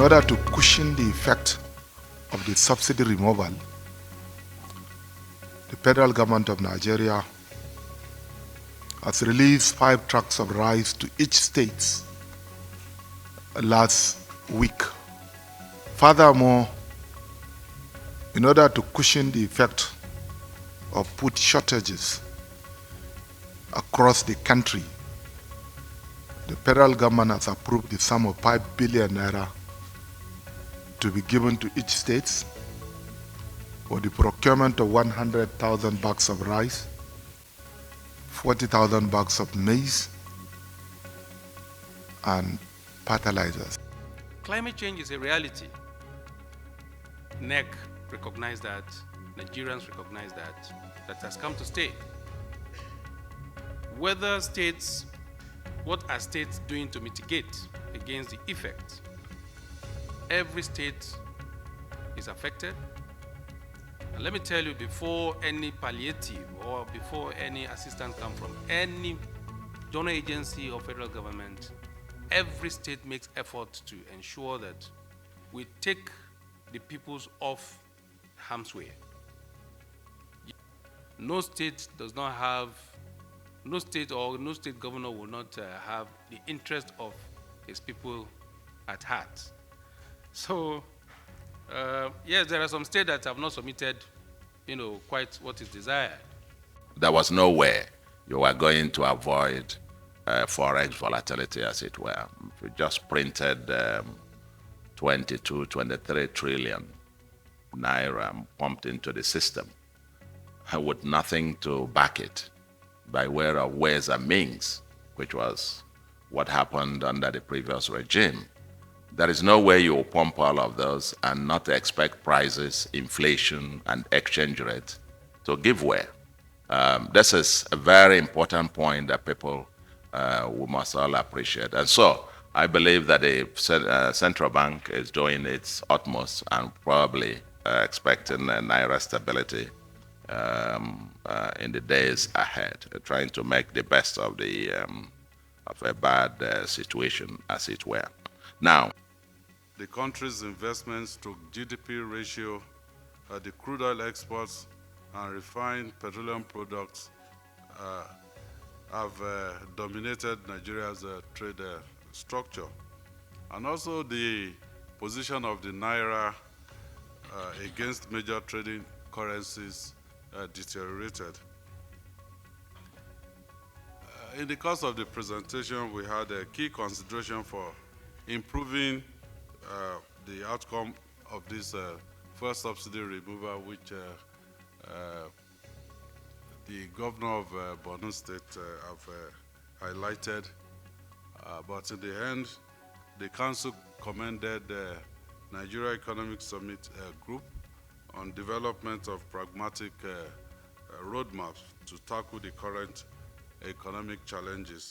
order to cushion the effect of the subsidy removal, the federal government of Nigeria has released 5 trucks of rice to each state last week. Furthermore, in order to cushion the effect of food shortages across the country, the federal government has approved the sum of 5 billion naira to be given to each state for the procurement of 100,000 bags of rice, 40,000 bags of maize, and fertilizers. Climate change is a reality. NEC recognized that, Nigerians recognize that has come to stay. What are states doing to mitigate against the effect? Every state is affected. And let me tell you, before any palliative or before any assistance comes from any donor agency or federal government, every state makes effort to ensure that we take the peoples off harm's way. No state governor will not have the interest of his people at heart. So, yes, there are some states that have not submitted, quite what is desired. There was no way you were going to avoid forex volatility, as it were. We just printed 22, 23 trillion naira pumped into the system with nothing to back it by way of ways and means, which was what happened under the previous regime. There is no way you will pump all of those and not expect prices, inflation, and exchange rate to give way. This is a very important point that people we must all appreciate. And so I believe that the central bank is doing its utmost and probably expecting naira stability in the days ahead, trying to make the best of the of a bad situation, as it were. Now, the country's investments to GDP ratio, the crude oil exports and refined petroleum products have dominated Nigeria's trade structure. And also the position of the naira against major trading currencies deteriorated. In the course of the presentation, we had a key consideration for improving the outcome of this first subsidy removal, which the governor of Borno State have highlighted. But in the end, the council commended the Nigeria Economic Summit Group on development of pragmatic roadmaps to tackle the current economic challenges.